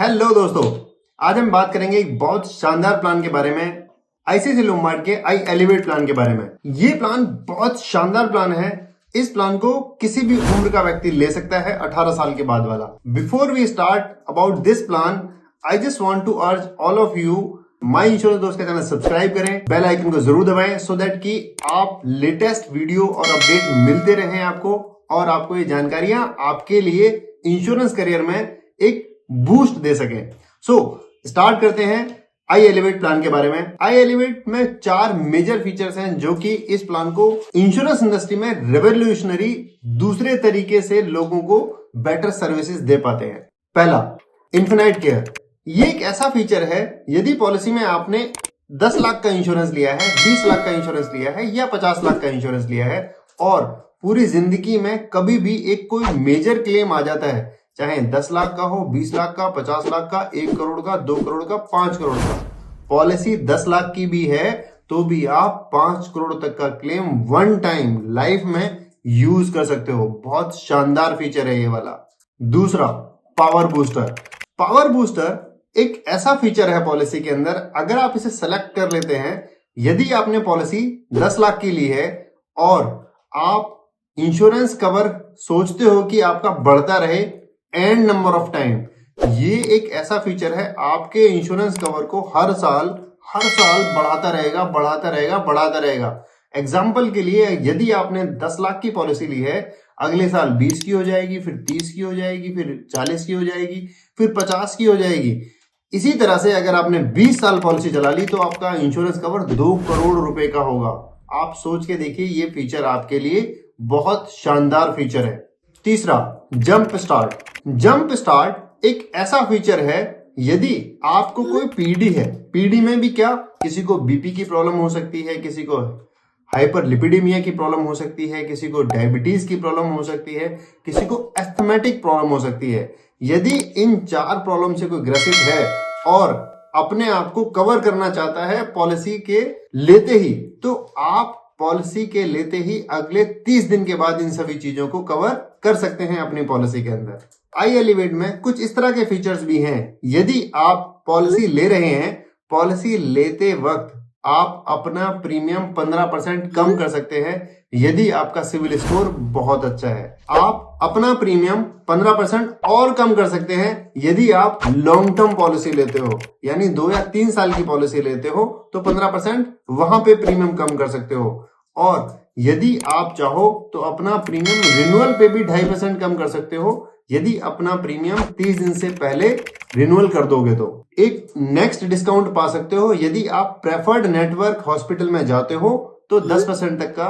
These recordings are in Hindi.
हेलो दोस्तों, आज हम बात करेंगे एक बहुत शानदार प्लान के बारे में, आईसीआईसीआई लोम्बार्ड के आई एलिवेट प्लान के बारे में। ये प्लान बहुत शानदार प्लान है। इस प्लान को किसी भी उम्र का व्यक्ति ले सकता है, 18 साल के बाद वाला। Before we start about this plan, I just want to urge all of you, my insurance दोस्त का चैनल सब्सक्राइब करें, बेल आइकन को जरूर दबाएं सो दैट कि आप लेटेस्ट वीडियो और अपडेट मिलते रहें आपको, और आपको ये जानकारियां आपके लिए इंश्योरेंस करियर में एक बूस्ट दे सके। सो स्टार्ट करते हैं आई एलिवेट प्लान के बारे में। आई एलिवेट में 4 मेजर फीचर्स हैं जो कि इस प्लान को इंश्योरेंस इंडस्ट्री में रेवोल्यूशनरी दूसरे तरीके से लोगों को बेटर सर्विसेज दे पाते हैं। पहला, इन्फिनाइट केयर। ये एक ऐसा फीचर है, यदि पॉलिसी में आपने 10 लाख का इंश्योरेंस लिया है, 20 लाख का इंश्योरेंस लिया है या 50 लाख का इंश्योरेंस लिया है और पूरी जिंदगी में कभी भी एक कोई मेजर क्लेम आ जाता है, चाहे 10 लाख का हो, 20 लाख का, 50 लाख का, 1 करोड़ का, 2 करोड़ का, 5 करोड़ का, पॉलिसी 10 लाख की भी है तो भी आप 5 करोड़ तक का क्लेम वन टाइम लाइफ में यूज कर सकते हो। बहुत शानदार फीचर है ये वाला। दूसरा, पावर बूस्टर। पावर बूस्टर एक ऐसा फीचर है पॉलिसी के अंदर, अगर आप इसे सेलेक्ट कर लेते हैं, यदि आपने पॉलिसी 10 लाख की ली है और आप इंश्योरेंस कवर सोचते हो कि आपका बढ़ता रहे एंड नंबर ऑफ टाइम, ये एक ऐसा फीचर है आपके इंश्योरेंस कवर को हर साल बढ़ाता रहेगा, बढ़ाता रहेगा, बढ़ाता रहेगा। एग्जाम्पल के लिए, यदि आपने 10 लाख की पॉलिसी ली है, अगले साल 20 की हो जाएगी, फिर 30 की हो जाएगी, फिर 40 की हो जाएगी, फिर 50 की हो जाएगी। इसी तरह से अगर आपने 20 साल पॉलिसी चला ली तो आपका इंश्योरेंस कवर 2 करोड़ रुपए का होगा। आप सोच के देखिए, ये फीचर आपके लिए बहुत शानदार फीचर है। तीसरा, जंप स्टार्ट। जंप स्टार्ट एक ऐसा फीचर है, यदि आपको कोई पीडी है, पीडी में भी क्या, किसी को बीपी की प्रॉब्लम हो सकती है, किसी को हाइपरलिपिडेमिया की प्रॉब्लम हो सकती है, किसी को डायबिटीज की प्रॉब्लम हो सकती है, किसी को एस्थमेटिक प्रॉब्लम हो सकती है। यदि इन 4 प्रॉब्लम से कोई ग्रसित है और अपने आप को कवर करना चाहता है पॉलिसी के लेते ही, तो आप पॉलिसी के लेते ही अगले 30 दिन के बाद इन सभी चीजों को कवर कर सकते हैं अपनी पॉलिसी के अंदर। आई एलिवेट में कुछ इस तरह के फीचर्स भी हैं। यदि आप पॉलिसी ले रहे हैं, पॉलिसी लेते वक्त आप अपना प्रीमियम 15% कम कर सकते हैं यदि आपका सिविल स्कोर बहुत अच्छा है। आप अपना प्रीमियम 15% और कम कर सकते हैं यदि आप लॉन्ग टर्म पॉलिसी लेते हो, यानी 2 या 3 साल की पॉलिसी लेते हो तो 15% वहां पे प्रीमियम कम कर सकते हो। और यदि आप चाहो तो अपना प्रीमियम रिन्यूअल पे भी 2.5% कम कर सकते हो, यदि अपना प्रीमियम 30 दिन से पहले रिन्यूअल कर दोगे तो। एक नेक्स्ट डिस्काउंट पा सकते हो, यदि आप प्रेफर्ड नेटवर्क हॉस्पिटल में जाते हो तो 10% तक का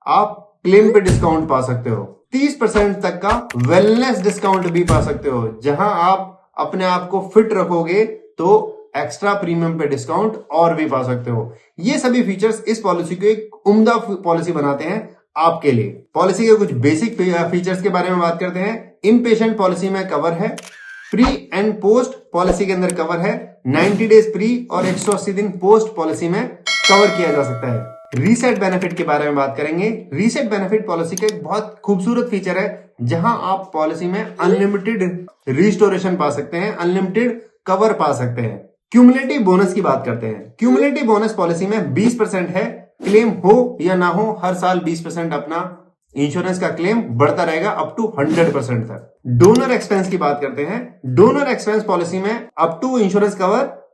आप क्लेम पे डिस्काउंट पा सकते हो। 30% तक का वेलनेस डिस्काउंट भी पा सकते हो, जहां आप अपने आप को फिट रखोगे तो एक्स्ट्रा प्रीमियम पे डिस्काउंट और भी पा सकते हो। ये सभी फीचर्स इस पॉलिसी को एक उम्दा पॉलिसी बनाते हैं आपके लिए। पॉलिसी के कुछ बेसिक फीचर्स के बारे में बात करते हैं। इन पेशेंट पॉलिसी में कवर है, प्री एंड पोस्ट पॉलिसी के अंदर कवर है, 90 डेज प्री और 180 दिन पोस्ट पॉलिसी में कवर किया जा सकता है। रीसेट बेनिफिट के बारे में बात करेंगे। रीसेट बेनिफिट पॉलिसी का एक बहुत खूबसूरत फीचर है, जहां आप पॉलिसी में अनलिमिटेड रिस्टोरेशन पा सकते हैं, अनलिमिटेड कवर पा सकते हैं। क्यूमुलेटिव बोनस की बात करते हैं। क्यूमुलेटिव बोनस पॉलिसी में 20% है, क्लेम हो या ना हो हर साल 20% अपना इंश्योरेंस का क्लेम बढ़ता रहेगा अप टू 100% तक। डोनर एक्सपेंस की बात करते हैं। डोनर एक्सपेंस पॉलिसी में अप टू इंश्योरेंस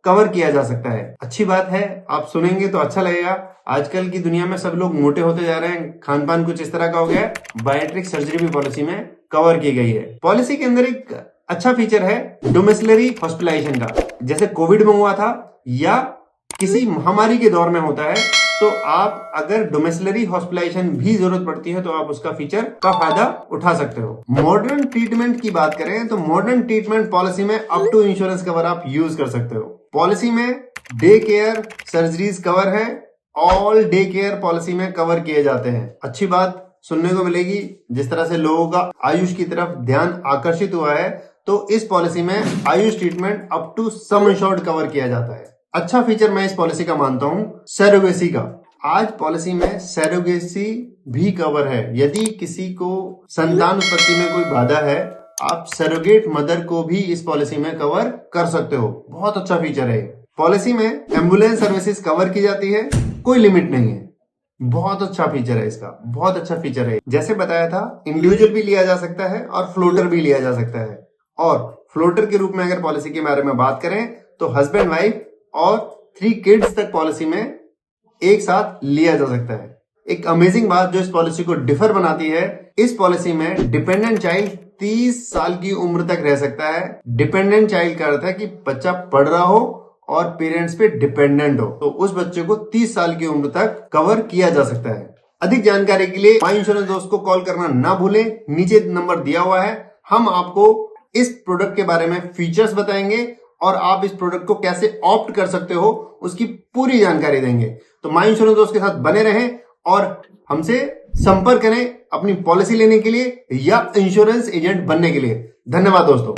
कवर किया जा सकता है। अच्छी बात है, आप सुनेंगे तो अच्छा लगेगा। आजकल की दुनिया में सब लोग मोटे होते जा रहे हैं, खान पान कुछ इस तरह का हो गया है। बायोट्रिक सर्जरी भी पॉलिसी में कवर की गई है। पॉलिसी के अंदर एक अच्छा फीचर है डोमिसिलरी हॉस्पिटलाइजेशन का, जैसे कोविड में हुआ था या किसी महामारी के दौर में होता है, तो आप अगर डोमिसिलरी हॉस्पिटलाइजेशन भी जरूरत पड़ती है तो आप उसका फीचर का फायदा उठा सकते हो। मॉडर्न ट्रीटमेंट की बात करें तो मॉडर्न ट्रीटमेंट पॉलिसी में अप टू इंश्योरेंस कवर आप यूज कर सकते हो। पॉलिसी में डे केयर सर्जरीज कवर है, ऑल डे केयर पॉलिसी में कवर किए जाते हैं। अच्छी बात सुनने को मिलेगी, जिस तरह से लोगों का आयुष की तरफ ध्यान आकर्षित हुआ है, तो इस पॉलिसी में AYUSH treatment up to sum insured cover किया जाता है। अच्छा फीचर मैं इस पॉलिसी का मानता हूं सरोगेसी का। आज पॉलिसी में सरोगेसी भी कवर है। यदि किसी को संतान उत्पत्ति में कोई बाधा है आप सरोगेट मदर को भी इस पॉलिसी में कवर कर सकते हो। बहुत अच्छा फीचर है। पॉलिसी में एम्बुलेंस सर्विसेज कवर की जाती है, कोई लिमिट नहीं है। बहुत अच्छा फीचर है इसका, बहुत अच्छा फीचर है। जैसे बताया था, इंडिविजुअल भी लिया जा सकता है और फ्लोटर भी लिया जा सकता है। और फ्लोटर के रूप में अगर पॉलिसी के बारे में बात करें तो हस्बैंड वाइफ और 3 किड्स तक पॉलिसी में एक साथ लिया जा सकता है। एक अमेजिंग बात जो इस पॉलिसी को डिफर बनाती है, इस पॉलिसी में डिपेंडेंट चाइल्ड 30 साल की उम्र तक रह सकता है। डिपेंडेंट चाइल्ड का अर्थ है कि बच्चा पढ़ रहा हो और पेरेंट्स पे डिपेंडेंट हो, तो उस बच्चे को 30 साल की उम्र तक कवर किया जा सकता है। अधिक जानकारी के लिए माई इंश्योरेंस दोस्त को कॉल करना ना भूलें, नीचे नंबर दिया हुआ है। हम आपको इस प्रोडक्ट के बारे में फीचर्स बताएंगे और आप इस प्रोडक्ट को कैसे ऑप्ट कर सकते हो उसकी पूरी जानकारी देंगे। तो माई इंश्योरेंस दोस्त के साथ बने रहें और हमसे संपर्क करें अपनी पॉलिसी लेने के लिए या इंश्योरेंस एजेंट बनने के लिए। धन्यवाद दोस्तों।